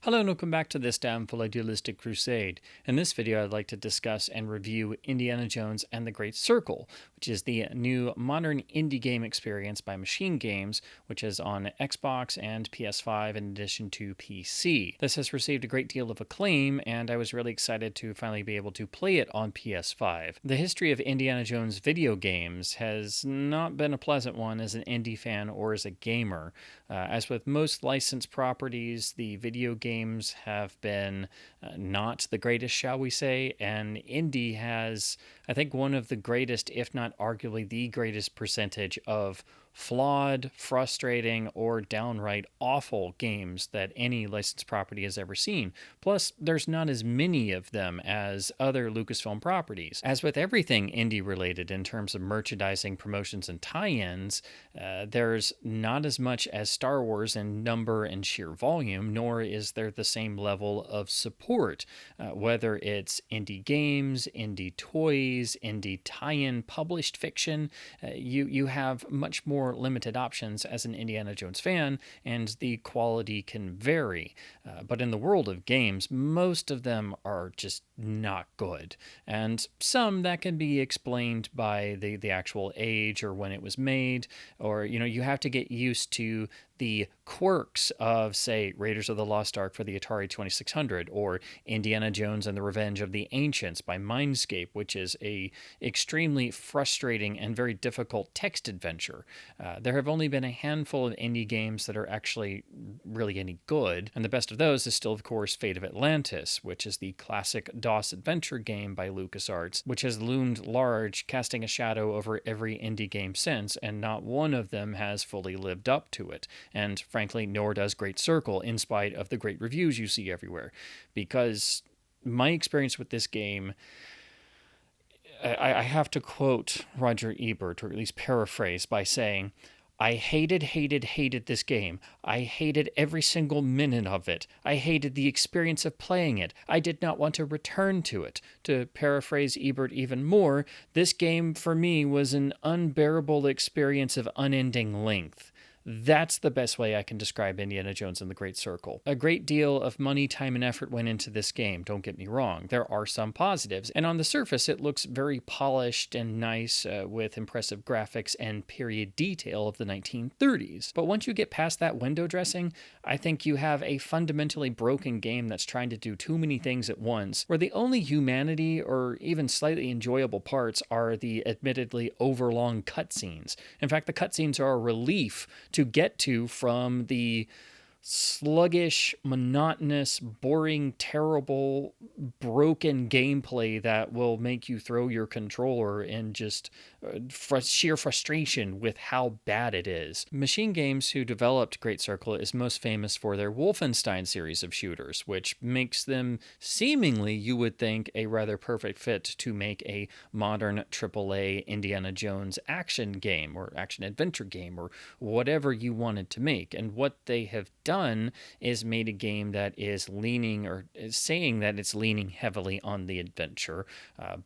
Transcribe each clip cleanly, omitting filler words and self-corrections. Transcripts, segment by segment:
Hello and welcome back to this downful idealistic crusade. In this video, I'd like to discuss and review Indiana Jones and the Great Circle, which is the new modern indie game experience by Machine Games, which is on Xbox and PS5 in addition to PC. This has received a great deal of acclaim, and I was really excited to finally be able to play it on PS5. The history of Indiana Jones video games has not been a pleasant one as an indie fan or as a gamer. As with most licensed properties, the video games have been not the greatest, shall we say, and Indy has, I think, one of the greatest, if not arguably the greatest percentage of flawed, frustrating, or downright awful games that any licensed property has ever seen. Plus, there's not as many of them as other Lucasfilm properties. As with everything indie related in terms of merchandising, promotions, and tie-ins, there's not as much as Star Wars in number and sheer volume, nor is there the same level of support, whether it's indie games, indie toys, indie tie-in published fiction. You have much more limited options as an Indiana Jones fan, and the quality can vary. But in the world of games, most of them are just not good. And some that can be explained by the actual age or when it was made, or, you have to get used to the quirks of, say, Raiders of the Lost Ark for the Atari 2600, or Indiana Jones and the Revenge of the Ancients by Mindscape, which is a extremely frustrating and very difficult text adventure. There have only been a handful of indie games that are actually really any good, and the best of those is still, of course, Fate of Atlantis, which is the classic DOS adventure game by LucasArts, which has loomed large, casting a shadow over every indie game since, and not one of them has fully lived up to it. And frankly, nor does Great Circle, in spite of the great reviews you see everywhere. Because my experience with this game, I have to quote Roger Ebert, or at least paraphrase, by saying, I hated this game. I hated every single minute of it. I hated the experience of playing it. I did not want to return to it. To paraphrase Ebert even more, this game for me was an unbearable experience of unending length. That's the best way I can describe Indiana Jones and the Great Circle. A great deal of money, time, and effort went into this game, don't get me wrong. There are some positives, and on the surface it looks very polished and nice with impressive graphics and period detail of the 1930s. But once you get past that window dressing, I think you have a fundamentally broken game that's trying to do too many things at once, where the only humanity or even slightly enjoyable parts are the admittedly overlong cutscenes. In fact, the cutscenes are a relief to get to from the sluggish, monotonous, boring, terrible, broken gameplay that will make you throw your controller in just sheer frustration with how bad it is. Machine Games, who developed Great Circle, is most famous for their Wolfenstein series of shooters, which makes them seemingly, you would think, a rather perfect fit to make a modern AAA Indiana Jones action game or action adventure game or whatever you wanted to make. And what they have done is made a game that is leaning, or is saying that it's leaning heavily on the adventure,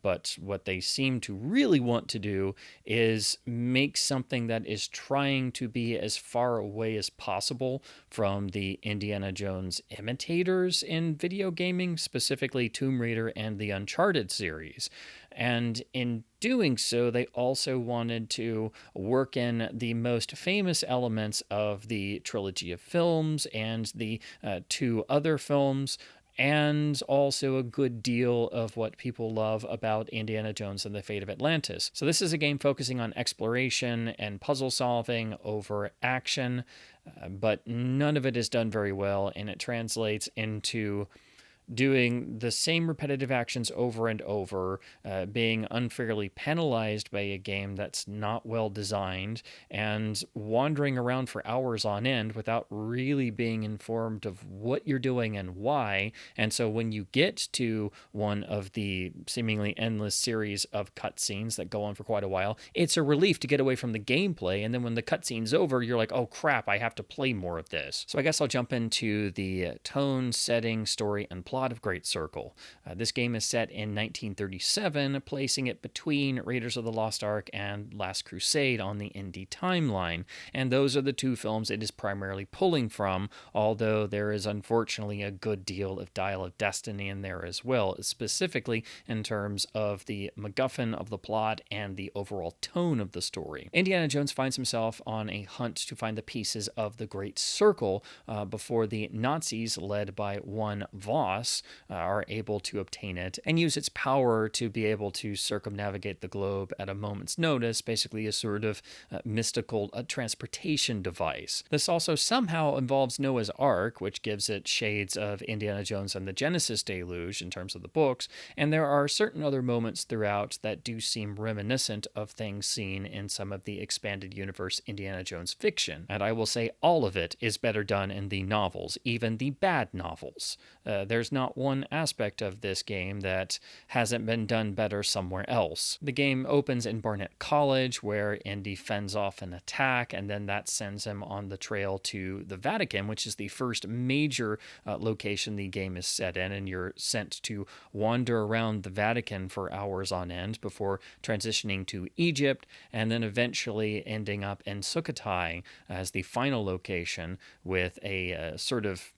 but what they seem to really want to do is make something that is trying to be as far away as possible from the Indiana Jones imitators in video gaming, specifically Tomb Raider and the Uncharted series. And in doing so, they also wanted to work in the most famous elements of the trilogy of films and the two other films, and also a good deal of what people love about Indiana Jones and the Fate of Atlantis. So this is a game focusing on exploration and puzzle solving over action, but none of it is done very well, and it translates into doing the same repetitive actions over and over, being unfairly penalized by a game that's not well designed, and wandering around for hours on end without really being informed of what you're doing and why. And so when you get to one of the seemingly endless series of cutscenes that go on for quite a while, it's a relief to get away from the gameplay. And then when the cutscene's over, you're like, oh crap, I have to play more of this. So I guess I'll jump into the tone, setting, story, and plot plot of Great Circle. This game is set in 1937, placing it between Raiders of the Lost Ark and Last Crusade on the Indy timeline, and those are the two films it is primarily pulling from, although there is unfortunately a good deal of Dial of Destiny in there as well, specifically in terms of the Macguffin of the plot and the overall tone of the story. Indiana Jones finds himself on a hunt to find the pieces of the Great Circle before the Nazis, led by one Voss, are able to obtain it and use its power to be able to circumnavigate the globe at a moment's notice, basically a sort of mystical transportation device. This also somehow involves Noah's Ark, which gives it shades of Indiana Jones and the Genesis deluge in terms of the books, and there are certain other moments throughout that do seem reminiscent of things seen in some of the expanded universe Indiana Jones fiction. And I will say all of it is better done in the novels, even the bad novels. There's not one aspect of this game that hasn't been done better somewhere else. The game opens in Barnett College, where Indy fends off an attack, and then that sends him on the trail to the Vatican, which is the first major location the game is set in, and you're sent to wander around the Vatican for hours on end before transitioning to Egypt, and then eventually ending up in Sukhothai as the final location with a sort of,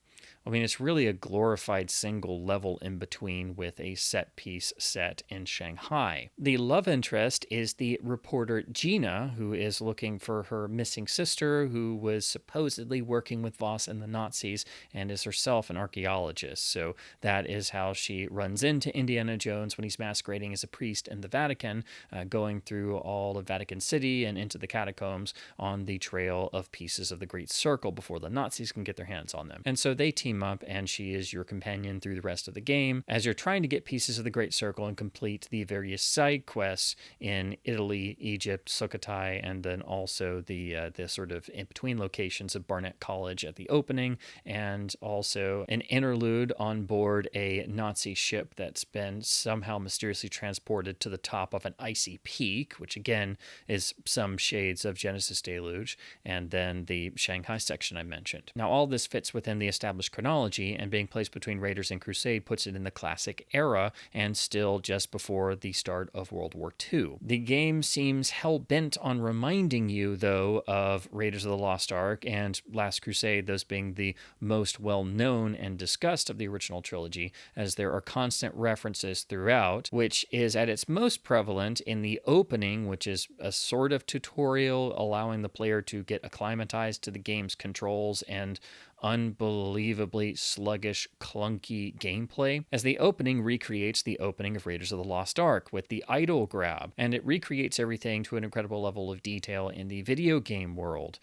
I mean, it's really a glorified single level in between with a set piece set in Shanghai. The love interest is the reporter Gina, who is looking for her missing sister, who was supposedly working with Voss and the Nazis and is herself an archaeologist. So that is how she runs into Indiana Jones when he's masquerading as a priest in the Vatican, going through all of Vatican City and into the catacombs on the trail of pieces of the Great Circle before the Nazis can get their hands on them. And so they team up, and she is your companion through the rest of the game as you're trying to get pieces of the Great Circle and complete the various side quests in Italy, Egypt, Sukhothai, and then also the sort of in-between locations of Barnett College at the opening, and also an interlude on board a Nazi ship that's been somehow mysteriously transported to the top of an icy peak, which again is some shades of Genesis Deluge, and then the Shanghai section I mentioned. Now all this fits within the established chronology, and being placed between Raiders and Crusade puts it in the classic era and still just before the start of World War II. The game seems hell-bent on reminding you, though, of Raiders of the Lost Ark and Last Crusade, those being the most well-known and discussed of the original trilogy, as there are constant references throughout, which is at its most prevalent in the opening, which is a sort of tutorial allowing the player to get acclimatized to the game's controls and unbelievably sluggish, clunky gameplay, as the opening recreates the opening of Raiders of the Lost Ark with the idol grab, and it recreates everything to an incredible level of detail in the video game world.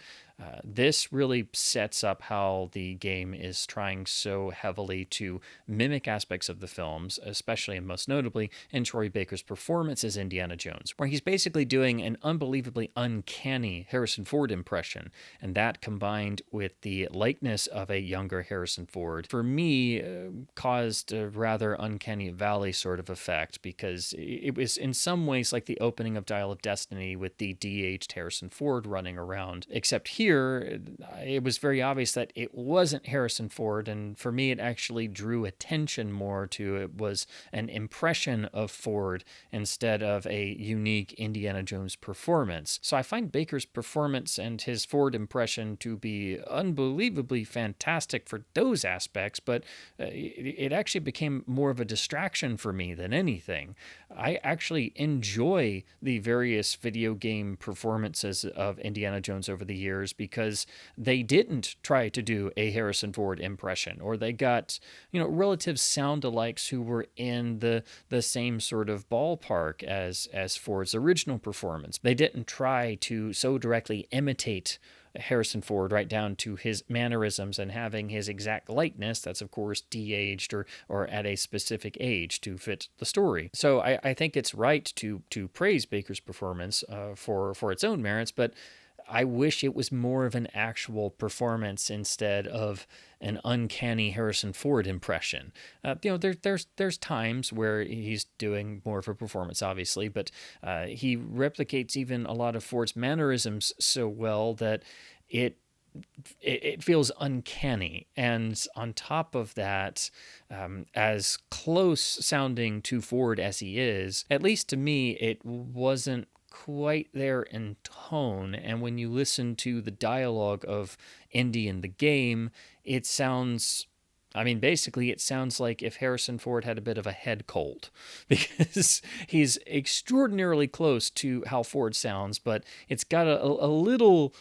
This really sets up how the game is trying so heavily to mimic aspects of the films, especially and most notably in Troy Baker's performance as Indiana Jones, where he's basically doing an unbelievably uncanny Harrison Ford impression, and that combined with the likeness of a younger Harrison Ford, for me, caused a rather uncanny valley sort of effect, because it was in some ways like the opening of Dial of Destiny with the de-aged Harrison Ford running around, except here it was very obvious that it wasn't Harrison Ford, and for me it actually drew attention more to it was an impression of Ford instead of a unique Indiana Jones performance. So I find Baker's performance and his Ford impression to be unbelievably fantastic for those aspects, but it actually became more of a distraction for me than anything. I actually enjoy the various video game performances of Indiana Jones over the years because they didn't try to do a Harrison Ford impression, or they got, relative sound-alikes who were in the same sort of ballpark as Ford's original performance. They didn't try to so directly imitate Harrison Ford right down to his mannerisms and having his exact likeness that's of course de-aged or at a specific age to fit the story. So I think it's right to praise Baker's performance for its own merits, but I wish it was more of an actual performance instead of an uncanny Harrison Ford impression. There's times where he's doing more of a performance, obviously, but he replicates even a lot of Ford's mannerisms so well that it it feels uncanny. And on top of that, as close sounding to Ford as he is, at least to me, it wasn't quite there in tone. And when you listen to the dialogue of Indy in the game, it sounds, I mean, basically, it sounds like if Harrison Ford had a bit of a head cold, because he's extraordinarily close to how Ford sounds, but it's got a little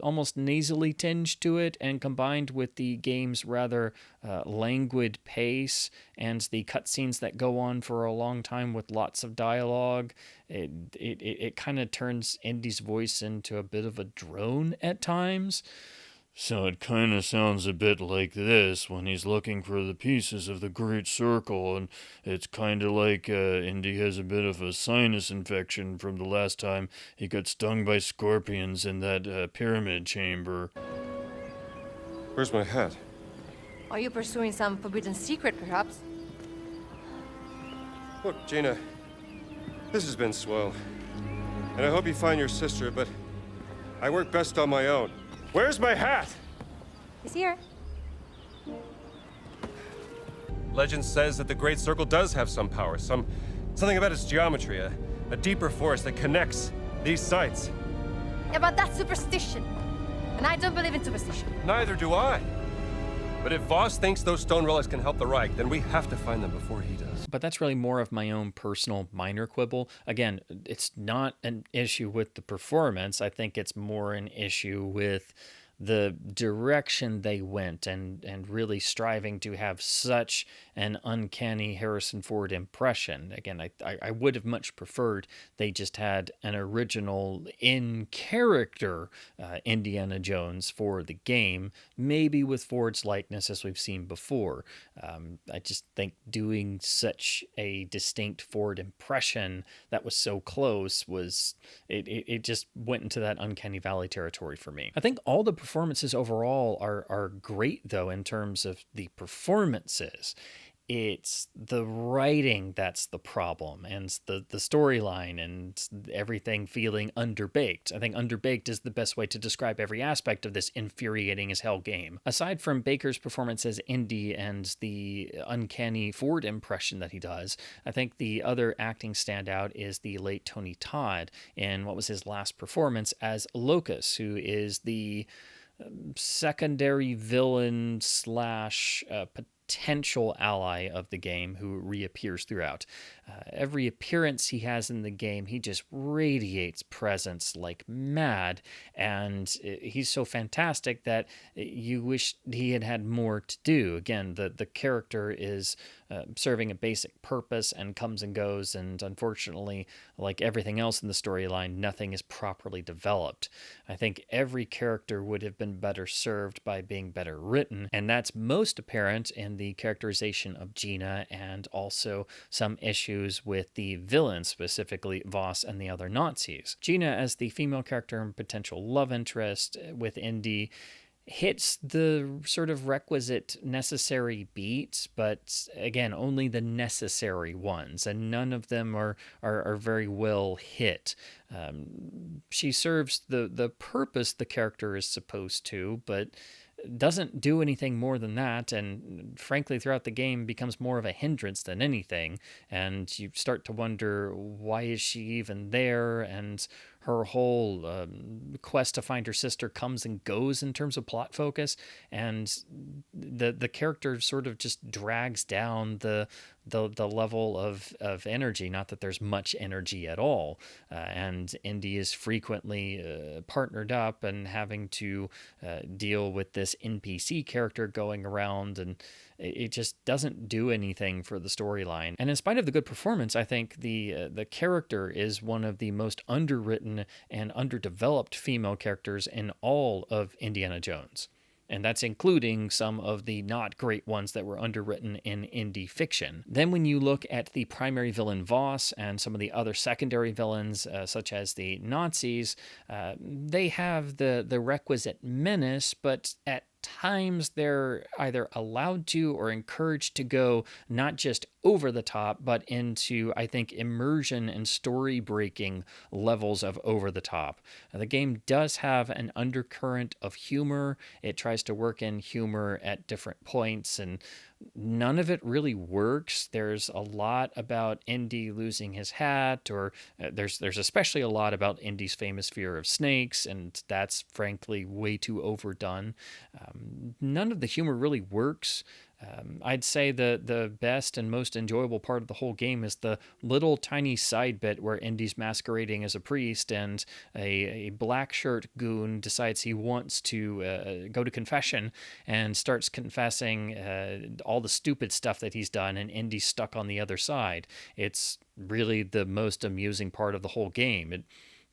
almost nasally tinge to it, and combined with the game's rather languid pace and the cutscenes that go on for a long time with lots of dialogue, it kind of turns Indy's voice into a bit of a drone at times. So it kind of sounds a bit like this when he's looking for the pieces of the Great Circle, and it's kind of like Indy has a bit of a sinus infection from the last time he got stung by scorpions in that pyramid chamber. Where's my hat? Are you pursuing some forbidden secret, perhaps? Look, Gina, this has been swell. And I hope you find your sister, but I work best on my own. Where's my hat? He's here. Legend says that the Great Circle does have some power, something about its geometry, a deeper force that connects these sites. Yeah, but that's superstition. And I don't believe in superstition. Neither do I. But if Voss thinks those stone relics can help the Reich, then we have to find them before he does. But that's really more of my own personal minor quibble. Again, it's not an issue with the performance. I think it's more an issue with the direction they went, and really striving to have such an uncanny Harrison Ford impression. Again, I would have much preferred they just had an original in-character Indiana Jones for the game, maybe with Ford's likeness as we've seen before. I just think doing such a distinct Ford impression that was so close was, it just went into that uncanny valley territory for me. I think all the performances overall are great, though, in terms of the performances. It's the writing that's the problem, and the storyline and everything feeling underbaked. I think underbaked is the best way to describe every aspect of this infuriating as hell game. Aside from Baker's performance as Indy and the uncanny Ford impression that he does, I think the other acting standout is the late Tony Todd in what was his last performance as Locus, who is the secondary villain slash potential ally of the game who reappears throughout. Every appearance he has in the game, he just radiates presence like mad, and he's so fantastic that you wish he had had more to do. Again, the character is serving a basic purpose and comes and goes, and unfortunately, like everything else in the storyline, nothing is properly developed. I think every character would have been better served by being better written, and that's most apparent in the characterization of Gina, and also some issues with the villains, specifically Voss and the other Nazis. Gina, as the female character and potential love interest with Indy, hits the sort of requisite necessary beats, but again, only the necessary ones, and none of them are very well hit. She serves the purpose the character is supposed to, but doesn't do anything more than that, and frankly throughout the game becomes more of a hindrance than anything, and you start to wonder, why is she even there? And her whole quest to find her sister comes and goes in terms of plot focus, and the character sort of just drags down the level of energy. Not that there's much energy at all, and Indy is frequently partnered up and having to deal with this NPC character going around, and it just doesn't do anything for the storyline. And in spite of the good performance, I think the character is one of the most underwritten and underdeveloped female characters in all of Indiana Jones. And that's including some of the not great ones that were underwritten in indie fiction. Then when you look at the primary villain Voss and some of the other secondary villains, such as the Nazis, they have the requisite menace, but at times they're either allowed to or encouraged to go not just over the top, but into, I think, immersion and story breaking levels of over the top. The game does have an undercurrent of humor. It tries to work in humor at different points, and none of it really works. There's a lot about Indy losing his hat, or there's especially a lot about Indy's famous fear of snakes, and that's frankly way too overdone. None of the humor really works. I'd say the best and most enjoyable part of the whole game is the little tiny side bit where Indy's masquerading as a priest, and a black shirt goon decides he wants to go to confession and starts confessing all the stupid stuff that he's done, and Indy's stuck on the other side. It's really the most amusing part of the whole game. It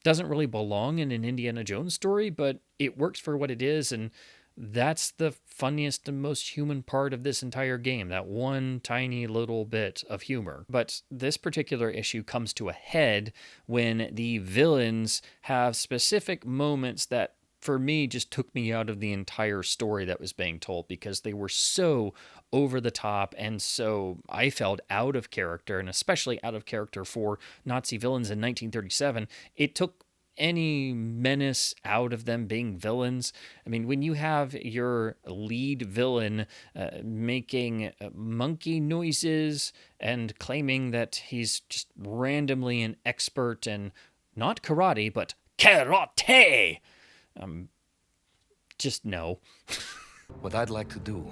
doesn't really belong in an Indiana Jones story, but it works for what it is, and that's the funniest and most human part of this entire game, that one tiny little bit of humor. But this particular issue comes to a head when the villains have specific moments that, for me, just took me out of the entire story that was being told, because they were so over the top and so, I felt, out of character, and especially out of character for Nazi villains in 1937. It took any menace out of them being villains. I mean, when you have your lead villain making monkey noises and claiming that he's just randomly an expert in not karate, but karate, just no. What I'd like to do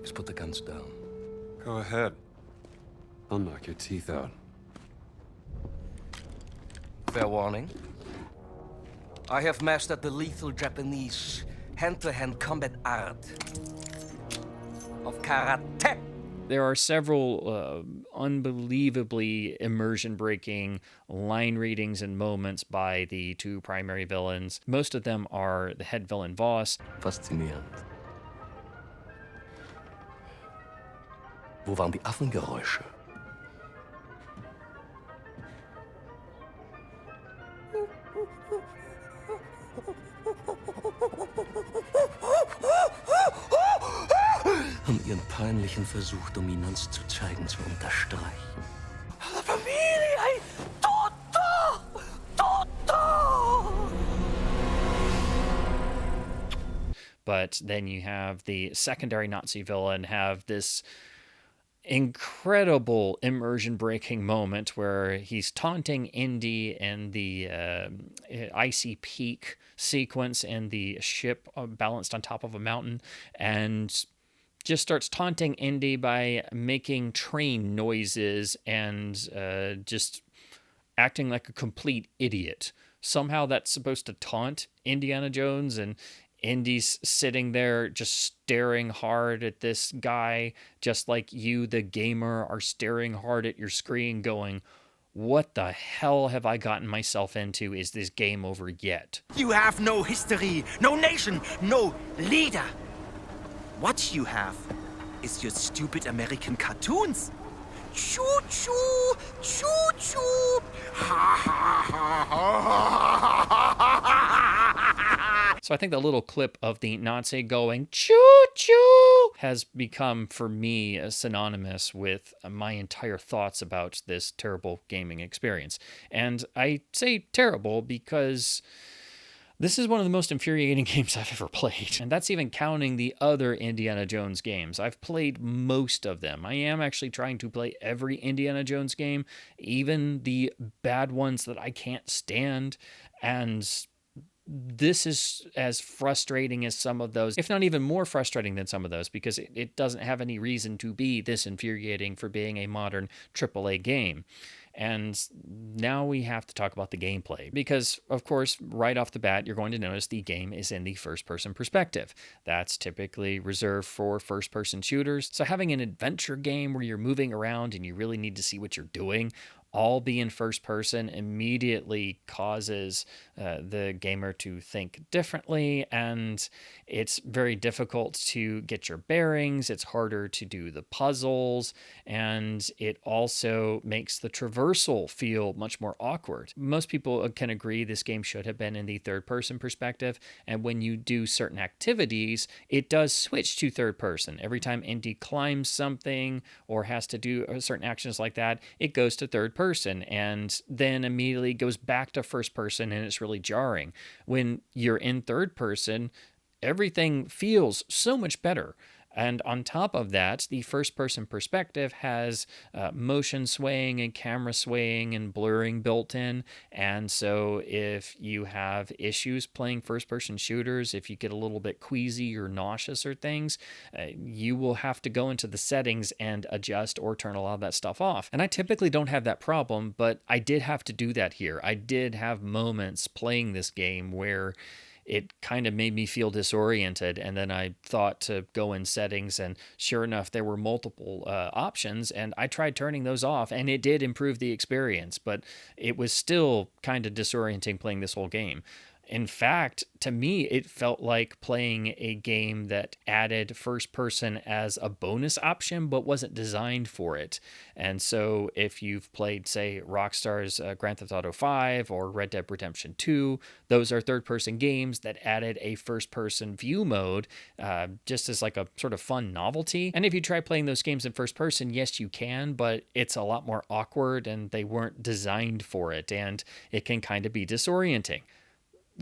is put the guns down. Go ahead. I'll knock your teeth out. Fair warning. I have mastered the lethal Japanese hand-to-hand combat art of karate. There are several unbelievably immersion-breaking line readings and moments by the two primary villains. Most of them are the head villain Voss. Faszinierend. Wo waren die Affengeräusche? Um ihren peinlichen Versuch, Dominanz zu zeigen, zu unterstreichen. Familie! Toto! Toto! But then you have the secondary Nazi villain have this incredible immersion-breaking moment where he's taunting Indy in the icy peak sequence in the ship balanced on top of a mountain, and just starts taunting Indy by making train noises and just acting like a complete idiot. Somehow that's supposed to taunt Indiana Jones, and Indy's sitting there just staring hard at this guy, just like you, the gamer, are staring hard at your screen going, what the hell have I gotten myself into? Is this game over yet? You have no history, no nation, no leader. What you have is your stupid American cartoons. Choo-choo, choo-choo, ha ha ha ha ha ha. So I think the little clip of the Nazi going choo-choo has become, for me, synonymous with my entire thoughts about this terrible gaming experience. And I say terrible because this is one of the most infuriating games I've ever played. And that's even counting the other Indiana Jones games. I've played most of them. I am actually trying to play every Indiana Jones game, even the bad ones that I can't stand. And this is as frustrating as some of those, if not even more frustrating than some of those, because it doesn't have any reason to be this infuriating for being a modern AAA game. And now we have to talk about the gameplay, because, of course, right off the bat, you're going to notice the game is in the first-person perspective. That's typically reserved for first-person shooters. So having an adventure game where you're moving around and you really need to see what you're doing all be in first person immediately causes the gamer to think differently, and it's very difficult to get your bearings. It's harder to do the puzzles, and it also makes the traversal feel much more awkward. Most people can agree this game should have been in the third person perspective, and when you do certain activities, it does switch to third person. Every time Indy climbs something or has to do certain actions like that, it goes to third person and then immediately goes back to first person, and it's really jarring. When you're in third person, everything feels so much better. And on top of that, the first person perspective has motion swaying and camera swaying and blurring built in. And so if you have issues playing first person shooters, if you get a little bit queasy or nauseous or things, you will have to go into the settings and adjust or turn a lot of that stuff off. And I typically don't have that problem, but I did have to do that here. I did have moments playing this game where it kind of made me feel disoriented. And then I thought to go in settings, and sure enough, there were multiple options, and I tried turning those off, and it did improve the experience, but it was still kind of disorienting playing this whole game. In fact, to me, it felt like playing a game that added first person as a bonus option, but wasn't designed for it. And so if you've played, say, Rockstar's Grand Theft Auto 5 or Red Dead Redemption 2, those are third person games that added a first person view mode just as like a sort of fun novelty. And if you try playing those games in first person, yes, you can, but it's a lot more awkward and they weren't designed for it. And it can kind of be disorienting.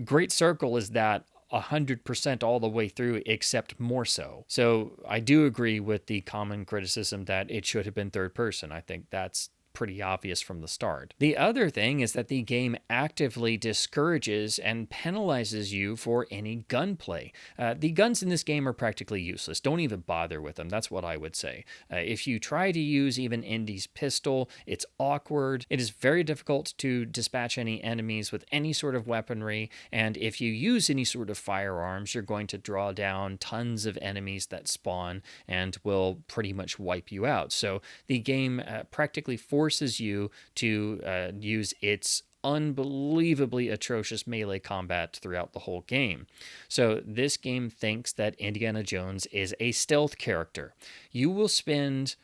Great Circle is that 100% all the way through, except more so. So I do agree with the common criticism that it should have been third person. I think that's pretty obvious from the start. The other thing is that the game actively discourages and penalizes you for any gunplay. The guns in this game are practically useless. Don't even bother with them. That's what I would say. If you try to use even Indy's pistol, it's awkward. It is very difficult to dispatch any enemies with any sort of weaponry, and if you use any sort of firearms, you're going to draw down tons of enemies that spawn and will pretty much wipe you out. So the game practically forces you to use its unbelievably atrocious melee combat throughout the whole game. So this game thinks that Indiana Jones is a stealth character. You will spend,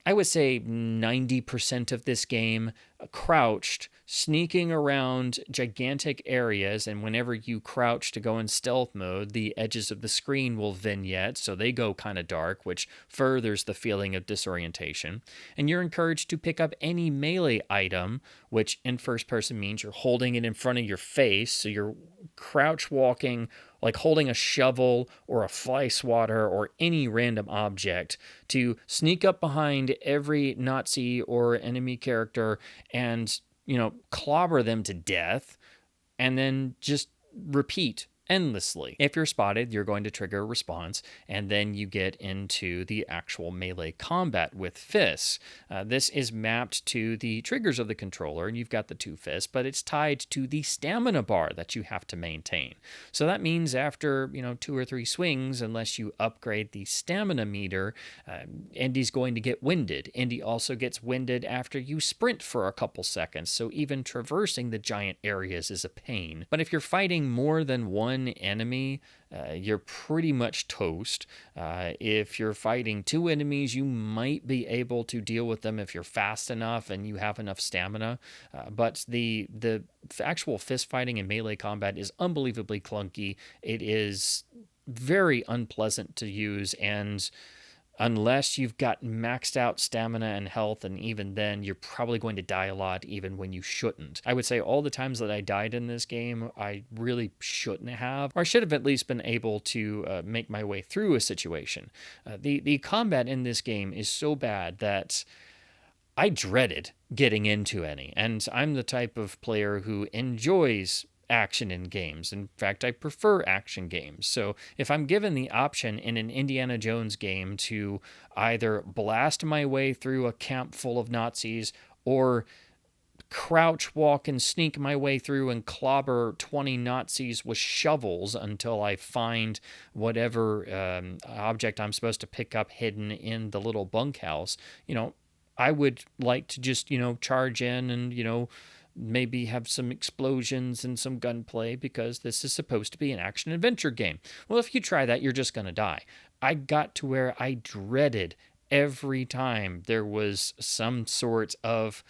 I would say, 90% of this game crouched, sneaking around gigantic areas, and whenever you crouch to go in stealth mode, the edges of the screen will vignette, so they go kind of dark, which furthers the feeling of disorientation. And you're encouraged to pick up any melee item, which in first person means you're holding it in front of your face, so you're crouch walking, like holding a shovel or a fly swatter or any random object, to sneak up behind every Nazi or enemy character and, clobber them to death, and then just repeat endlessly. If you're spotted, you're going to trigger a response, and then you get into the actual melee combat with fists. This is mapped to the triggers of the controller, and you've got the two fists, but it's tied to the stamina bar that you have to maintain. So that means after, 2 or 3 swings, unless you upgrade the stamina meter, Indy's going to get winded. Indy also gets winded after you sprint for a couple seconds, so even traversing the giant areas is a pain. But if you're fighting more than one enemy, you're pretty much toast. If you're fighting 2 enemies, you might be able to deal with them if you're fast enough and you have enough stamina. But the actual fist fighting and melee combat is unbelievably clunky. It is very unpleasant to use, and unless you've got maxed out stamina and health, and even then, you're probably going to die a lot even when you shouldn't. I would say all the times that I died in this game, I really shouldn't have, or I should have at least been able to make my way through a situation. The combat in this game is so bad that I dreaded getting into any, and I'm the type of player who enjoys action in games. In fact, I prefer action games. So if I'm given the option in an Indiana Jones game to either blast my way through a camp full of Nazis or crouch, walk, and sneak my way through and clobber 20 Nazis with shovels until I find whatever object I'm supposed to pick up hidden in the little bunkhouse, I would like to just, charge in and, maybe have some explosions and some gunplay because this is supposed to be an action adventure game. Well, if you try that, you're just going to die. I got to where I dreaded every time there was some sort of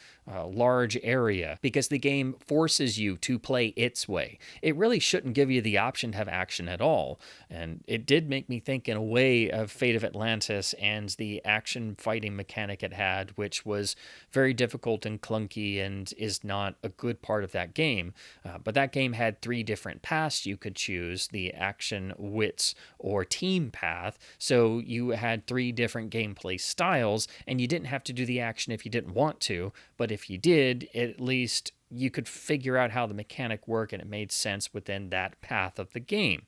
large area because the game forces you to play its way. It really shouldn't give you the option to have action at all. And it did make me think in a way of Fate of Atlantis and the action fighting mechanic it had, which was very difficult and clunky and is not a good part of that game. But that game had 3 different paths you could choose, the action, wits, or team path. So you had 3 different gameplay styles, and you didn't have to do the action if you didn't want to, but if you did, at least you could figure out how the mechanic worked and it made sense within that path of the game.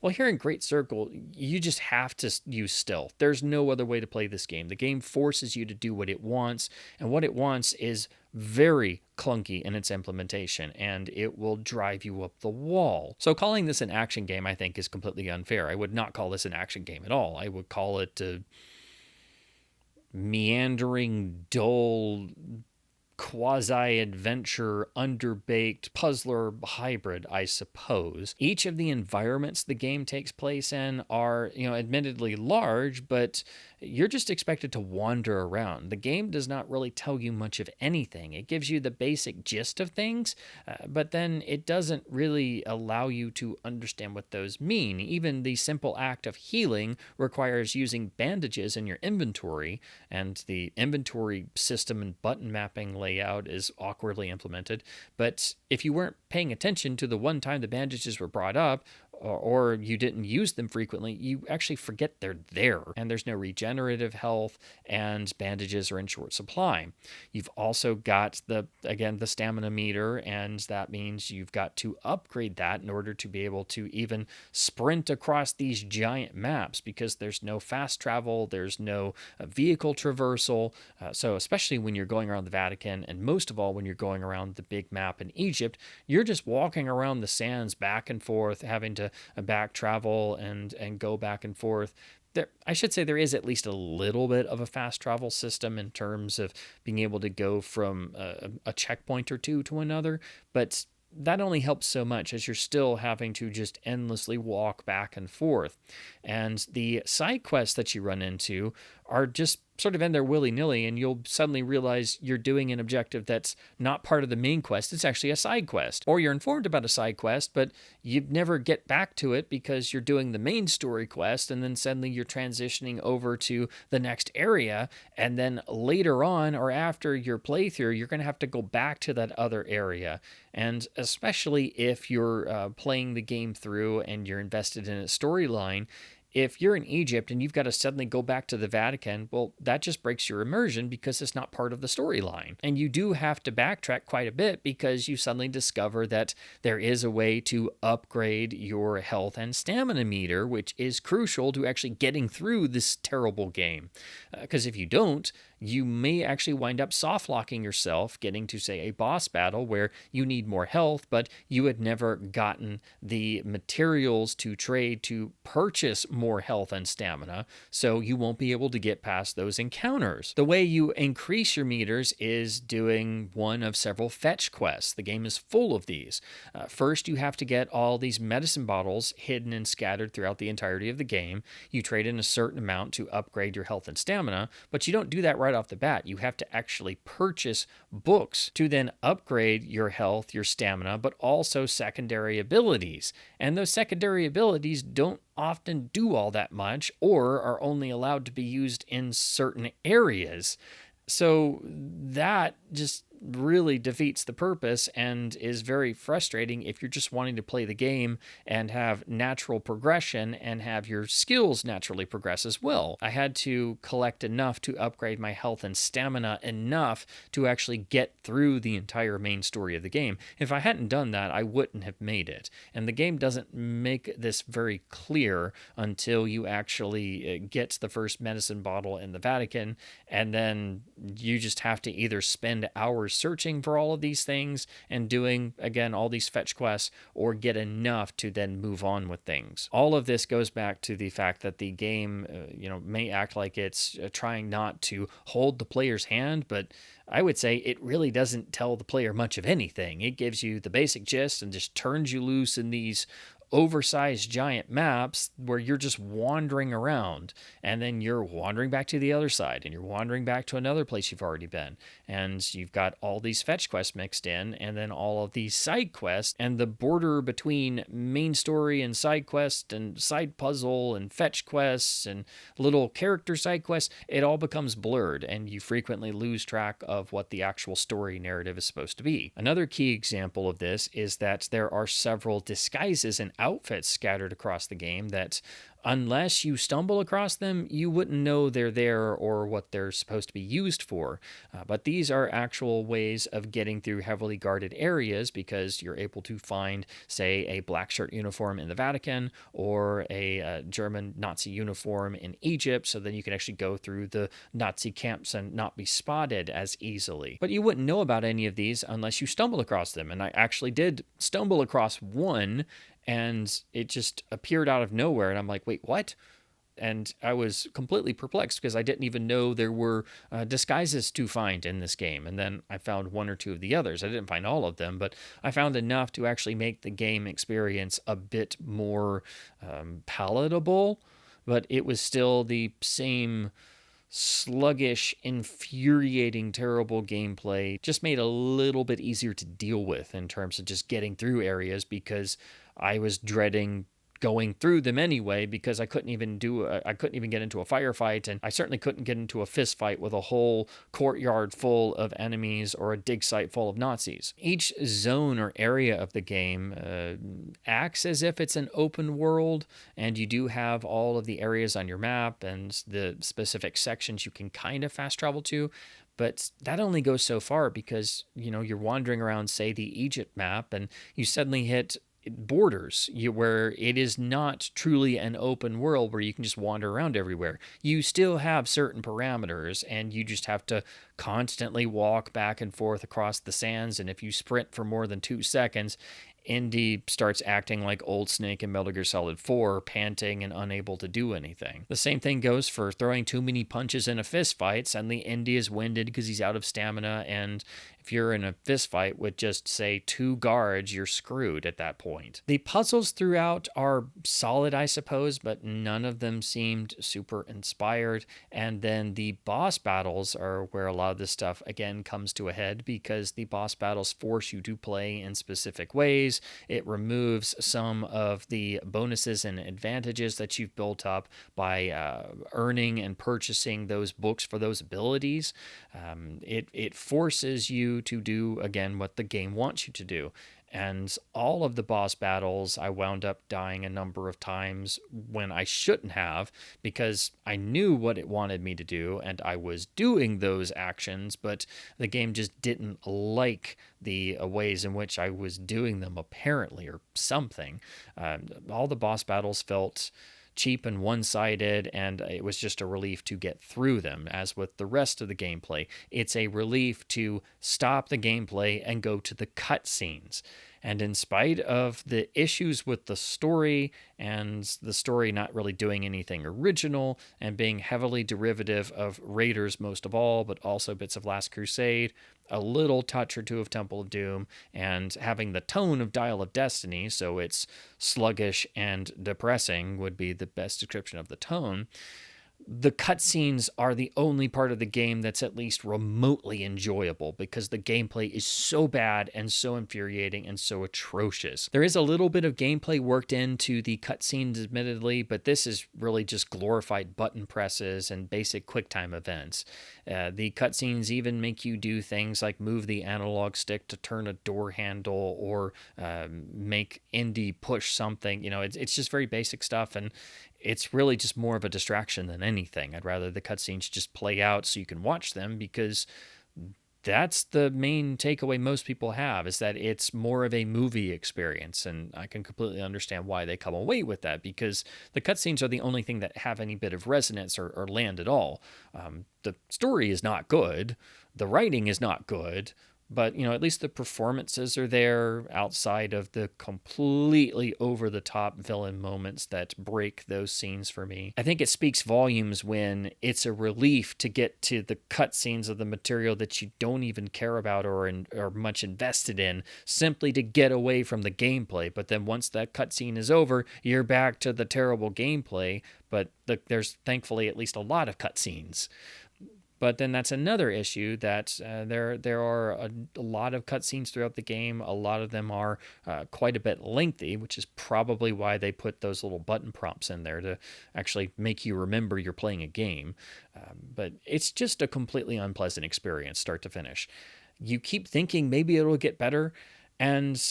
Well, here in Great Circle, you just have to use stealth. There's no other way to play this game. The game forces you to do what it wants, and what it wants is very clunky in its implementation, and it will drive you up the wall. So calling this an action game, I think, is completely unfair. I would not call this an action game at all. I would call it a meandering, dull, quasi-adventure, underbaked puzzler hybrid, I suppose. Each of the environments the game takes place in are, admittedly large, but you're just expected to wander around. The game does not really tell you much of anything. It gives you the basic gist of things, but then it doesn't really allow you to understand what those mean. Even the simple act of healing requires using bandages in your inventory, and the inventory system and button mapping layout is awkwardly implemented. But if you weren't paying attention to the one time the bandages were brought up, or you didn't use them frequently, you actually forget they're there, and there's no regenerative health, and bandages are in short supply. You've also got the stamina meter, and that means you've got to upgrade that in order to be able to even sprint across these giant maps, because there's no fast travel, there's no vehicle traversal. So especially when you're going around the Vatican, and most of all when you're going around the big map in Egypt, you're just walking around the sands back and forth, having to back travel and go back and forth. I should say there is at least a little bit of a fast travel system in terms of being able to go from a checkpoint or two to another, but that only helps so much as you're still having to just endlessly walk back and forth. And the side quests that you run into are just sort of in there willy-nilly, and you'll suddenly realize you're doing an objective that's not part of the main quest. It's actually a side quest. Or you're informed about a side quest, but you never get back to it because you're doing the main story quest, and then suddenly you're transitioning over to the next area, and then later on or after your playthrough, you're going to have to go back to that other area. And especially if you're playing the game through and you're invested in a storyline, if you're in Egypt and you've got to suddenly go back to the Vatican, well, that just breaks your immersion because it's not part of the storyline. And you do have to backtrack quite a bit because you suddenly discover that there is a way to upgrade your health and stamina meter, which is crucial to actually getting through this terrible game. Because if you don't, you may actually wind up soft locking yourself, getting to, say, a boss battle where you need more health, but you had never gotten the materials to trade to purchase more health and stamina, so you won't be able to get past those encounters. The way you increase your meters is doing one of several fetch quests. The game is full of these. First, you have to get all these medicine bottles hidden and scattered throughout the entirety of the game. You trade in a certain amount to upgrade your health and stamina, but you don't do that right off the bat. You have to actually purchase books to then upgrade your health, your stamina, but also secondary abilities. And those secondary abilities don't often do all that much or are only allowed to be used in certain areas. So that just really defeats the purpose and is very frustrating if you're just wanting to play the game and have natural progression and have your skills naturally progress as well. I had to collect enough to upgrade my health and stamina enough to actually get through the entire main story of the game. If I hadn't done that, I wouldn't have made it. And the game doesn't make this very clear until you actually get the first medicine bottle in the Vatican, and then you just have to either spend hours searching for all of these things and doing, again, all these fetch quests, or get enough to then move on with things. All of this goes back to the fact that the game, may act like it's trying not to hold the player's hand, but I would say it really doesn't tell the player much of anything. It gives you the basic gist and just turns you loose in these oversized giant maps where you're just wandering around, and then you're wandering back to the other side, and you're wandering back to another place you've already been, and you've got all these fetch quests mixed in, and then all of these side quests, and the border between main story and side quest and side puzzle and fetch quests and little character side quests, it all becomes blurred, and you frequently lose track of what the actual story narrative is supposed to be. Another key example of this is that there are several disguises and outfits scattered across the game that, unless you stumble across them, you wouldn't know they're there or what they're supposed to be used for. But these are actual ways of getting through heavily guarded areas, because you're able to find, say, a black shirt uniform in the Vatican or a German Nazi uniform in Egypt, so then you can actually go through the Nazi camps and not be spotted as easily. But you wouldn't know about any of these unless you stumble across them. And I actually did stumble across one, and it just appeared out of nowhere. And I'm like, wait, what? And I was completely perplexed because I didn't even know there were disguises to find in this game. And then I found one or two of the others. I didn't find all of them, but I found enough to actually make the game experience a bit more palatable. But it was still the same sluggish, infuriating, terrible gameplay, just made a little bit easier to deal with in terms of just getting through areas, because I was dreading going through them anyway, because I couldn't even get into a firefight, and I certainly couldn't get into a fist fight with a whole courtyard full of enemies or a dig site full of Nazis. Each zone or area of the game acts as if it's an open world, and you do have all of the areas on your map and the specific sections you can kind of fast travel to. But that only goes so far, because, you're wandering around, say, the Egypt map, and you suddenly hit borders where it is not truly an open world where you can just wander around everywhere. You still have certain parameters, and you just have to constantly walk back and forth across the sands. And if you sprint for more than 2 seconds, Indy starts acting like Old Snake in Metal Gear Solid 4, panting and unable to do anything. The same thing goes for throwing too many punches in a fist fight. Suddenly Indy is winded because he's out of stamina, and if you're in a fist fight with just, say, 2 guards, you're screwed at that point. The puzzles throughout are solid, I suppose, but none of them seemed super inspired. And then the boss battles are where a lot of this stuff, again, comes to a head, because the boss battles force you to play in specific ways. It removes some of the bonuses and advantages that you've built up by earning and purchasing those books for those abilities. It forces you to do, again, what the game wants you to do. And all of the boss battles, I wound up dying a number of times when I shouldn't have, because I knew what it wanted me to do, and I was doing those actions, but the game just didn't like the ways in which I was doing them, apparently, or something. All the boss battles felt cheap and one-sided, and it was just a relief to get through them. As with the rest of the gameplay, it's a relief to stop the gameplay and go to the cutscenes. And in spite of the issues with the story, and the story not really doing anything original and being heavily derivative of Raiders most of all, but also bits of Last Crusade, a little touch or two of Temple of Doom, and having the tone of Dial of Destiny, so it's sluggish and depressing would be the best description of the tone. The cutscenes are the only part of the game that's at least remotely enjoyable, because the gameplay is so bad and so infuriating and so atrocious. There is a little bit of gameplay worked into the cutscenes, admittedly, but this is really just glorified button presses and basic QuickTime events. The cutscenes even make you do things like move the analog stick to turn a door handle, or make Indy push something. It's just very basic stuff, and it's really just more of a distraction than anything. I'd rather the cutscenes just play out so you can watch them, because that's the main takeaway most people have, is that it's more of a movie experience. And I can completely understand why they come away with that, because the cutscenes are the only thing that have any bit of resonance or land at all. The story is not good. The writing is not good. But, at least the performances are there outside of the completely over-the-top villain moments that break those scenes for me. I think it speaks volumes when it's a relief to get to the cutscenes of the material that you don't even care about or are much invested in, simply to get away from the gameplay. But then once that cutscene is over, you're back to the terrible gameplay, but there's thankfully at least a lot of cutscenes. But then that's another issue that there are a lot of cutscenes throughout the game. A lot of them are quite a bit lengthy, which is probably why they put those little button prompts in there to actually make you remember you're playing a game. But it's just a completely unpleasant experience, start to finish. You keep thinking maybe it'll get better, and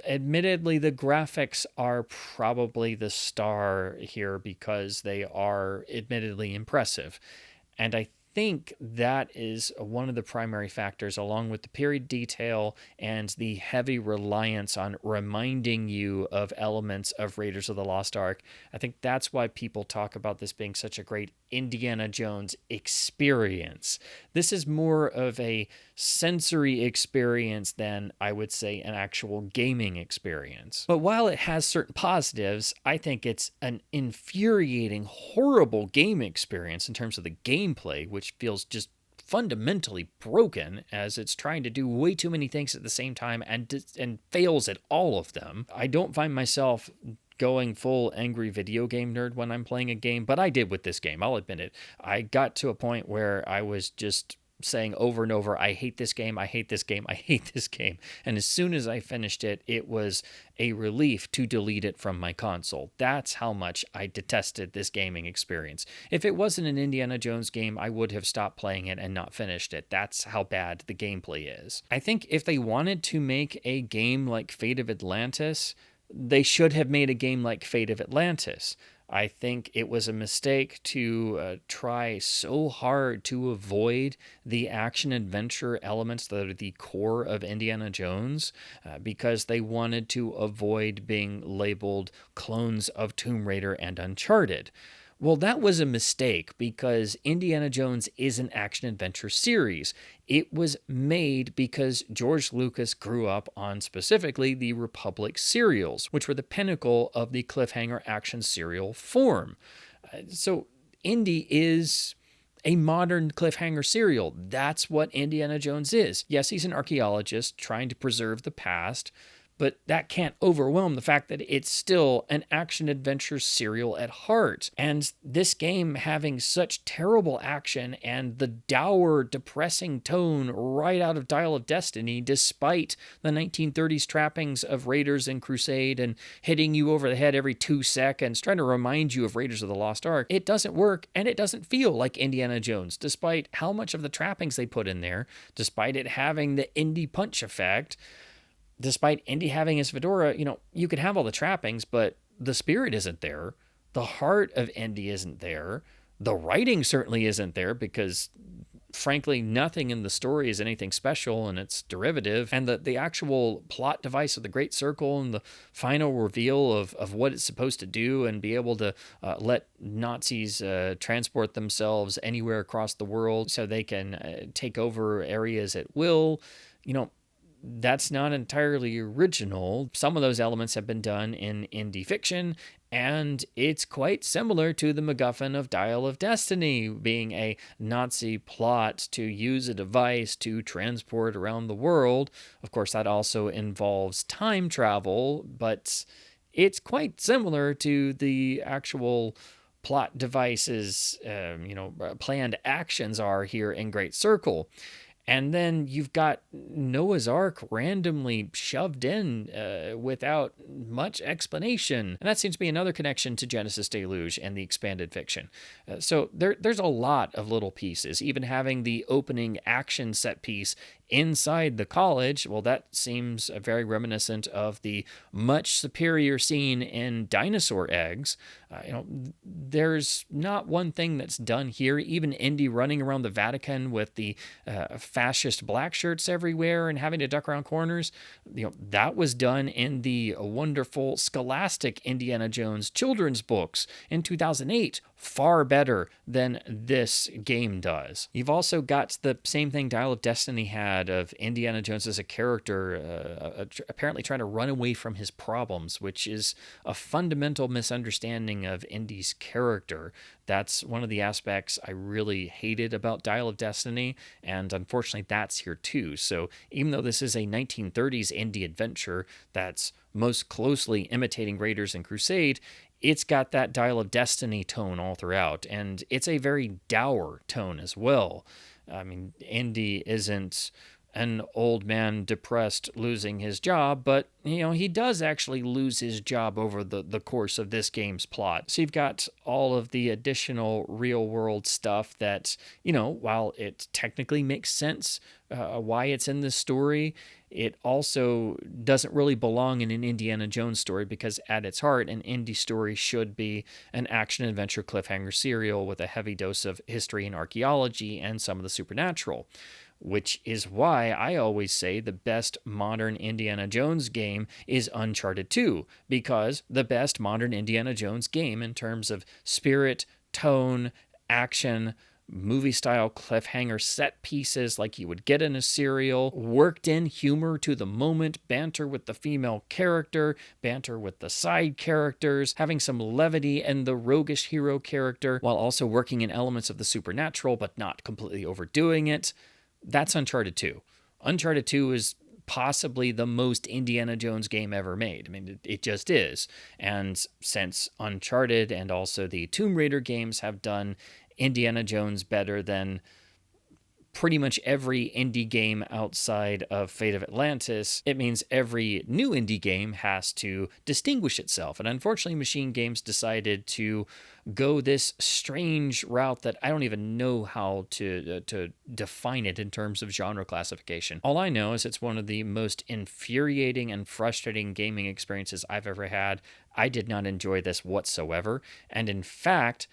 admittedly, the graphics are probably the star here because they are admittedly impressive. And I think that is one of the primary factors, along with the period detail and the heavy reliance on reminding you of elements of Raiders of the Lost Ark. I think that's why people talk about this being such a great Indiana Jones experience. This is more of a sensory experience than, I would say, an actual gaming experience. But while it has certain positives, I think it's an infuriating, horrible game experience in terms of the gameplay, which feels just fundamentally broken, as it's trying to do way too many things at the same time and fails at all of them. I don't find myself going full angry video game nerd when I'm playing a game, but I did with this game, I'll admit it. I got to a point where I was just saying over and over, I hate this game, I hate this game, I hate this game. And as soon as I finished it, it was a relief to delete it from my console. That's how much I detested this gaming experience. If it wasn't an Indiana Jones game, I would have stopped playing it and not finished it. That's how bad the gameplay is. I think if they wanted to make a game like Fate of Atlantis, they should have made a game like Fate of Atlantis. I think it was a mistake to try so hard to avoid the action-adventure elements that are the core of Indiana Jones because they wanted to avoid being labeled clones of Tomb Raider and Uncharted. Well, that was a mistake because Indiana Jones is an action-adventure series. It was made because George Lucas grew up on specifically the Republic serials, which were the pinnacle of the cliffhanger action serial form. So Indy is a modern cliffhanger serial. That's what Indiana Jones is. Yes, he's an archaeologist trying to preserve the past, but that can't overwhelm the fact that it's still an action-adventure serial at heart. And this game having such terrible action and the dour, depressing tone right out of Dial of Destiny, despite the 1930s trappings of Raiders and Crusade and hitting you over the head every 2 seconds, trying to remind you of Raiders of the Lost Ark, it doesn't work and it doesn't feel like Indiana Jones, despite how much of the trappings they put in there, despite it having the Indy punch effect. Despite Indy having his fedora, you could have all the trappings, but the spirit isn't there. The heart of Indy isn't there. The writing certainly isn't there because, frankly, nothing in the story is anything special and it's derivative. And the actual plot device of the Great Circle and the final reveal of what it's supposed to do and be able to let Nazis transport themselves anywhere across the world so they can take over areas at will, that's not entirely original. Some of those elements have been done in indie fiction, and it's quite similar to the Macguffin of Dial of Destiny, being a Nazi plot to use a device to transport around the world. Of course, that also involves time travel, but it's quite similar to the actual plot devices, planned actions are here in Great Circle. And then you've got Noah's Ark randomly shoved in without much explanation. And that seems to be another connection to Genesis Deluge and the expanded fiction. So there's a lot of little pieces. Even having the opening action set piece inside the college, well, that seems very reminiscent of the much superior scene in Dinosaur Eggs. There's not one thing that's done here. Even Indy running around the Vatican with the fascist black shirts everywhere and having to duck around corners, that was done in the wonderful Scholastic Indiana Jones children's books in 2008. far better than this game does. You've also got the same thing Dial of Destiny had of Indiana Jones as a character apparently trying to run away from his problems, which is a fundamental misunderstanding of Indy's character. That's one of the aspects I really hated about Dial of Destiny, and unfortunately that's here too. So even though this is a 1930s indie adventure that's most closely imitating Raiders and Crusade, it's got that Dial of Destiny tone all throughout, and it's a very dour tone as well. I mean, Indy isn't an old man depressed losing his job, but, he does actually lose his job over the course of this game's plot. So you've got all of the additional real-world stuff that, while it technically makes sense why it's in this story, it also doesn't really belong in an Indiana Jones story, because at its heart, an Indy story should be an action-adventure cliffhanger serial with a heavy dose of history and archaeology and some of the supernatural. Which is why I always say the best modern Indiana Jones game is Uncharted 2, because the best modern Indiana Jones game in terms of spirit, tone, action, movie-style cliffhanger set pieces like you would get in a serial, worked in humor to the moment, banter with the female character, banter with the side characters, having some levity in the roguish hero character, while also working in elements of the supernatural but not completely overdoing it. That's Uncharted 2. Uncharted 2 is possibly the most Indiana Jones game ever made. I mean, it just is. And since Uncharted and also the Tomb Raider games have done Indiana Jones better than pretty much every indie game outside of Fate of Atlantis, it means every new indie game has to distinguish itself. And unfortunately, Machine Games decided to go this strange route that I don't even know how to define it in terms of genre classification. All I know is it's one of the most infuriating and frustrating gaming experiences I've ever had. I did not enjoy this whatsoever. And in fact,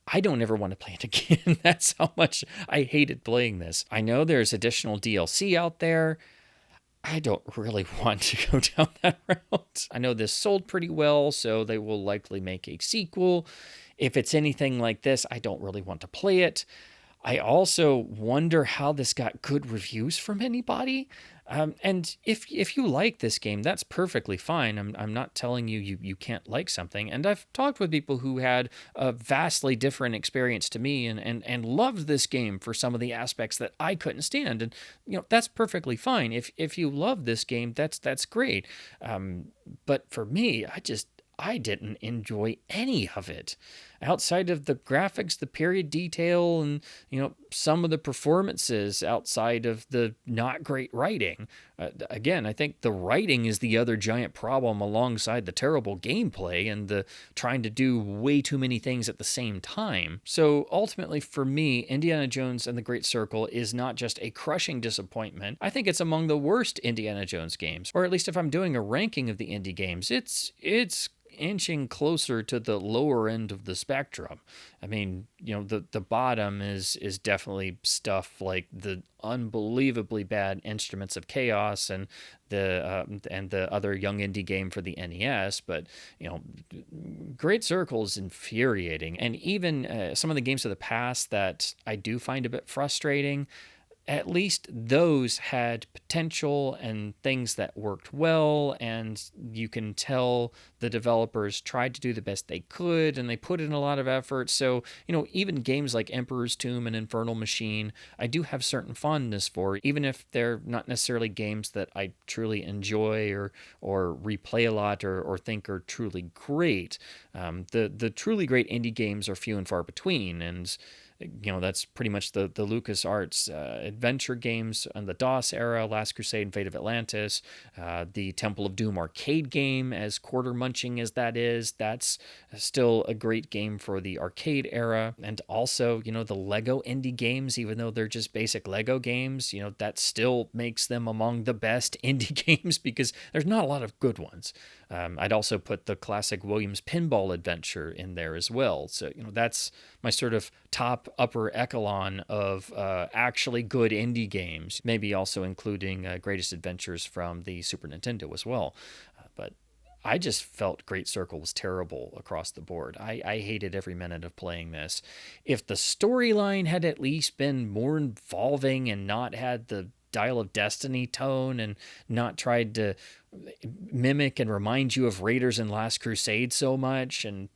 I don't ever want to play it again. That's how much I hated playing this. I know there's additional DLC out there. I don't really want to go down that route. I know this sold pretty well, so they will likely make a sequel. If it's anything like this, I don't really want to play it. I also wonder how this got good reviews from anybody. And if you like this game, that's perfectly fine. I'm not telling you can't like something. And I've talked with people who had a vastly different experience to me and loved this game for some of the aspects that I couldn't stand. And that's perfectly fine. If you love this game, that's great. But for me, I didn't enjoy any of it. Outside of the graphics, the period detail, and some of the performances, outside of the not great writing. Again, I think the writing is the other giant problem, alongside the terrible gameplay and the trying to do way too many things at the same time. So ultimately, for me, Indiana Jones and the Great Circle is not just a crushing disappointment. I think it's among the worst Indiana Jones games, or at least if I'm doing a ranking of the indie games, it's inching closer to the lower end of the spectrum. I mean, the bottom is definitely stuff like the unbelievably bad Instruments of Chaos and the other young indie game for the NES. But Great Circle is infuriating, and even some of the games of the past that I do find a bit frustrating, at least those had potential and things that worked well, and you can tell the developers tried to do the best they could, and they put in a lot of effort. So, even games like Emperor's Tomb and Infernal Machine, I do have certain fondness for, even if they're not necessarily games that I truly enjoy or replay a lot or think are truly great. The truly great indie games are few and far between, and that's pretty much the LucasArts adventure games in the DOS era, Last Crusade and Fate of Atlantis, the Temple of Doom arcade game, as quarter munching as that is, that's still a great game for the arcade era. And also, the Lego indie games, even though they're just basic Lego games, that still makes them among the best indie games, because there's not a lot of good ones. I'd also put the classic Williams Pinball Adventure in there as well. So, that's my sort of top upper echelon of actually good indie games, maybe also including Greatest Adventures from the Super Nintendo as well. But I just felt Great Circle was terrible across the board. I hated every minute of playing this. If the storyline had at least been more involving and not had the Dial of Destiny tone and not tried to mimic and remind you of Raiders and Last Crusade so much and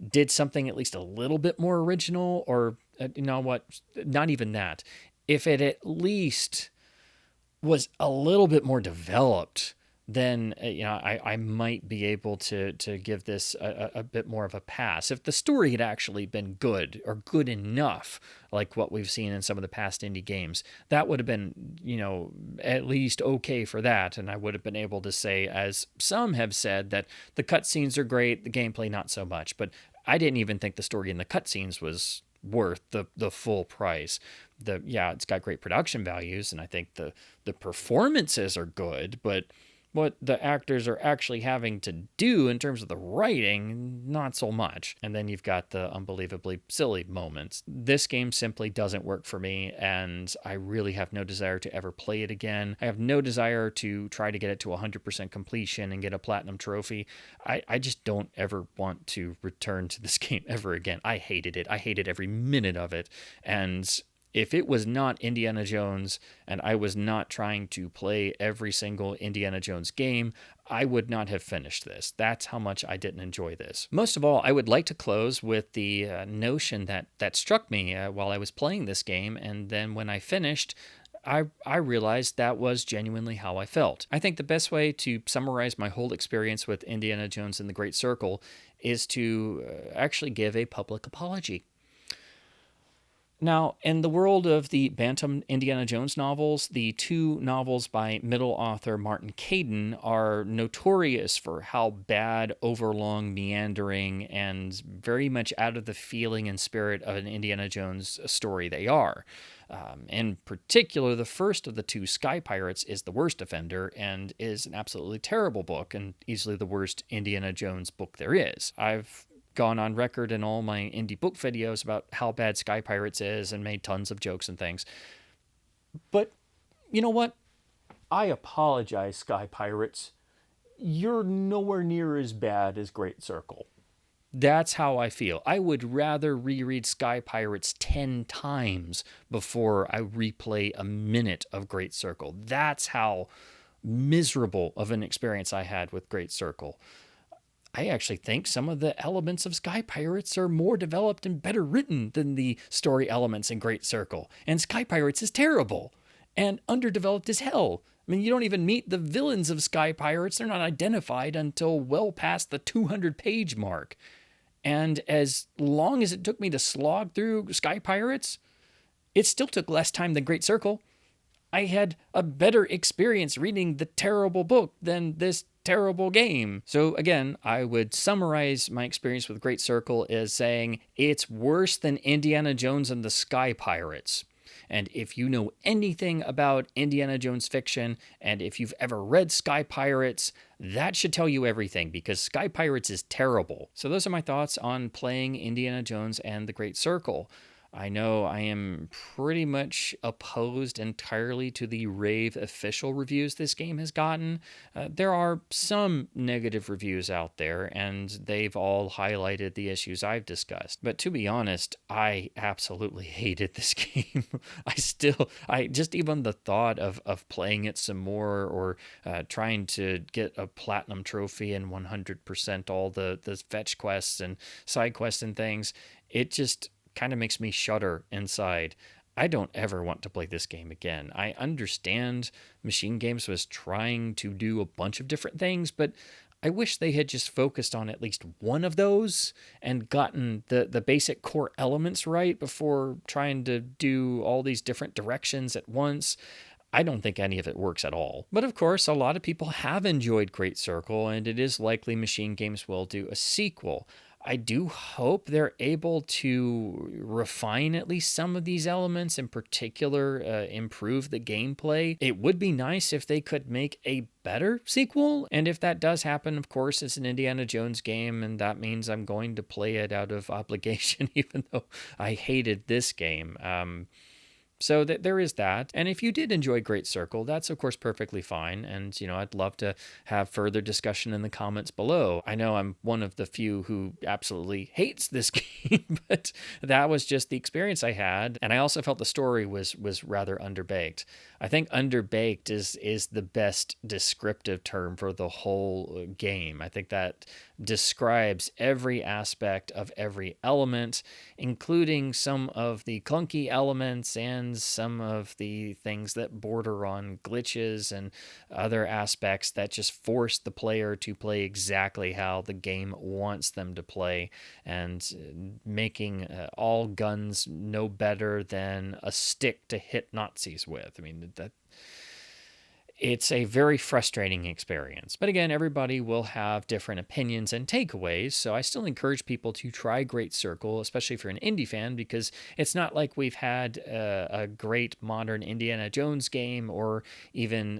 did something at least a little bit more original, or you know what, not even that. If it at least was a little bit more developed, then I might be able to give this a bit more of a pass. If the story had actually been good or good enough, like what we've seen in some of the past indie games, that would have been, at least okay for that. And I would have been able to say, as some have said, that the cutscenes are great, the gameplay not so much. But I didn't even think the story in the cutscenes was worth the full price. It's got great production values, and I think the performances are good, but what the actors are actually having to do in terms of the writing, not so much. And then you've got the unbelievably silly moments. This game simply doesn't work for me, and I really have no desire to ever play it again. I have no desire to try to get it to 100% completion and get a platinum trophy. I just don't ever want to return to this game ever again. I hated it. I hated every minute of it. And if it was not Indiana Jones and I was not trying to play every single Indiana Jones game, I would not have finished this. That's how much I didn't enjoy this. Most of all, I would like to close with the notion that struck me while I was playing this game, and then when I finished, I realized that was genuinely how I felt. I think the best way to summarize my whole experience with Indiana Jones and the Great Circle is to actually give a public apology. Now, in the world of the Bantam Indiana Jones novels, the two novels by middle author Martin Caidin are notorious for how bad, overlong, meandering, and very much out of the feeling and spirit of an Indiana Jones story they are. In particular, the first of the two, Sky Pirates, is the worst offender and is an absolutely terrible book and easily the worst Indiana Jones book there is. I've gone on record in all my indie book videos about how bad Sky Pirates is and made tons of jokes and things. But you know what? I apologize, Sky Pirates. You're nowhere near as bad as Great Circle. That's how I feel. I would rather reread Sky Pirates 10 times before I replay a minute of Great Circle. That's how miserable of an experience I had with Great Circle. I actually think some of the elements of Sky Pirates are more developed and better written than the story elements in Great Circle. And Sky Pirates is terrible and underdeveloped as hell. I mean, you don't even meet the villains of Sky Pirates. They're not identified until well past the 200-page mark. And as long as it took me to slog through Sky Pirates, it still took less time than Great Circle. I had a better experience reading the terrible book than this terrible game. So again, I would summarize my experience with Great Circle as saying it's worse than Indiana Jones and the Sky Pirates. And if you know anything about Indiana Jones fiction, and if you've ever read Sky Pirates, that should tell you everything, because Sky Pirates is terrible. So those are my thoughts on playing Indiana Jones and the Great Circle. I know I am pretty much opposed entirely to the rave official reviews this game has gotten. There are some negative reviews out there, and they've all highlighted the issues I've discussed. But to be honest, I absolutely hated this game. I just even the thought of playing it some more or trying to get a platinum trophy and 100% all the fetch quests and side quests and things, it just kind of makes me shudder inside. I don't ever want to play this game again. I understand Machine Games was trying to do a bunch of different things, but I wish they had just focused on at least one of those and gotten the basic core elements right before trying to do all these different directions at once. I don't think any of it works at all. But of course, a lot of people have enjoyed Great Circle, and it is likely Machine Games will do a sequel. I do hope they're able to refine at least some of these elements, in particular, improve the gameplay. It would be nice if they could make a better sequel. And if that does happen, of course, it's an Indiana Jones game, and that means I'm going to play it out of obligation, even though I hated this game. So there is that. And if you did enjoy Great Circle, that's of course perfectly fine. And, I'd love to have further discussion in the comments below. I know I'm one of the few who absolutely hates this game, but that was just the experience I had. And I also felt the story was rather underbaked. I think underbaked is the best descriptive term for the whole game. I think that describes every aspect of every element, including some of the clunky elements and some of the things that border on glitches and other aspects that just force the player to play exactly how the game wants them to play, and making all guns no better than a stick to hit Nazis with. I mean, it's a very frustrating experience. But again, everybody will have different opinions and takeaways, so I still encourage people to try Great Circle, especially if you're an Indy fan, because it's not like we've had a great modern Indiana Jones game, or even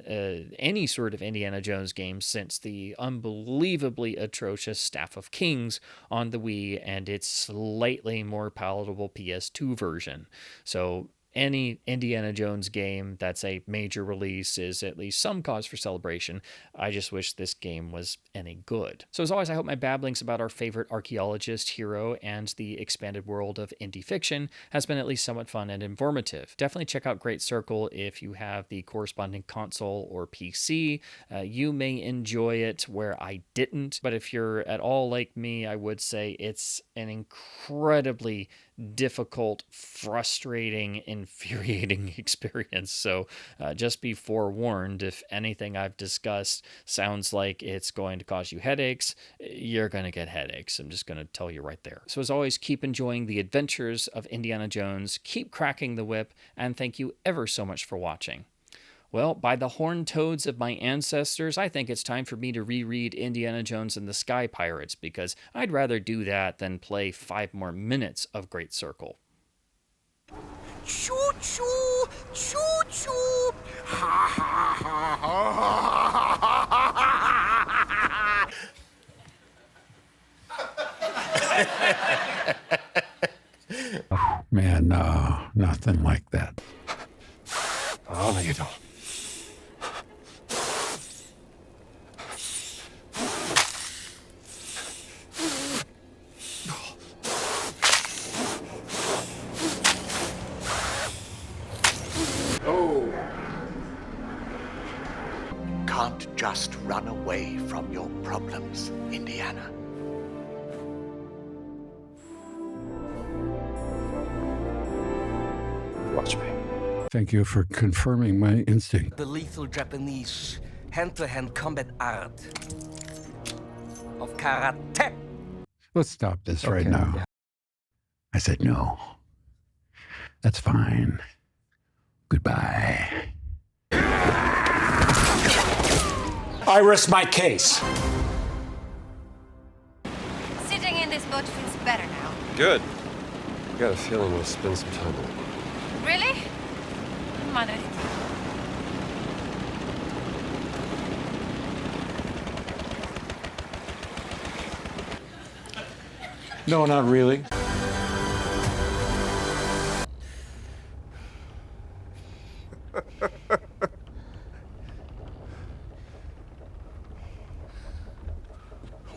any sort of Indiana Jones game since the unbelievably atrocious Staff of Kings on the Wii and its slightly more palatable PS2 version. So any Indiana Jones game that's a major release is at least some cause for celebration. I just wish this game was any good. So as always, I hope my babblings about our favorite archaeologist, hero, and the expanded world of indie fiction has been at least somewhat fun and informative. Definitely check out Great Circle if you have the corresponding console or PC. You may enjoy it where I didn't, but if you're at all like me, I would say it's an incredibly difficult, frustrating, infuriating experience. So just be forewarned, if anything I've discussed sounds like it's going to cause you headaches, you're going to get headaches. I'm just going to tell you right there. So as always, keep enjoying the adventures of Indiana Jones, keep cracking the whip, and thank you ever so much for watching. Well, by the horned toads of my ancestors, I think it's time for me to reread Indiana Jones and the Sky Pirates, because I'd rather do that than play 5 more minutes of Great Circle. Choo choo, choo choo. Ha ha ha ha ha. Oh, man, no, nothing like that. Oh, no, you don't. Can't just run away from your problems, Indiana. Watch me. Thank you for confirming my instinct. The lethal Japanese hand-to-hand combat art of karate. Let's stop this right now. Yeah. I said no. That's fine. Goodbye. I rest my case. Sitting in this boat feels better now. Good. I got a feeling we'll spend some time in it. Really? Madre. No, not really.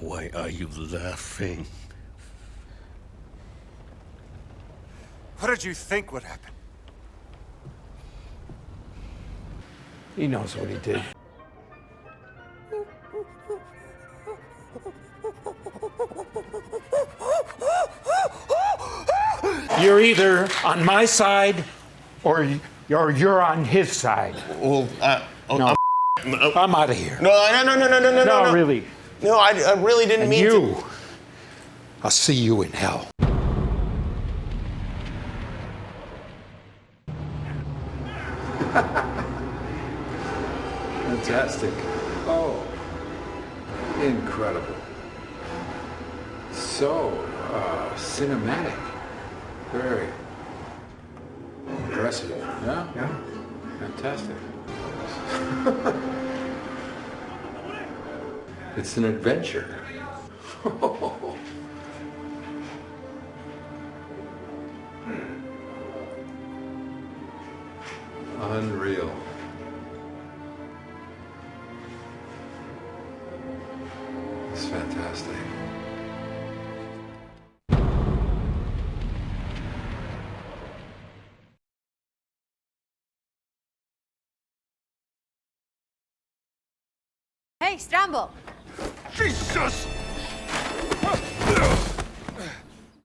Why are you laughing? What did you think would happen? He knows what he did. You're either on my side or you're on his side. Well, No, I'm out of here. No, Really. No, I really didn't And mean you, to. I'll see you in hell. Fantastic. Oh, incredible. So, cinematic. Very impressive. Yeah? Yeah. Fantastic. It's an adventure. Hey, Stramble. Jesus!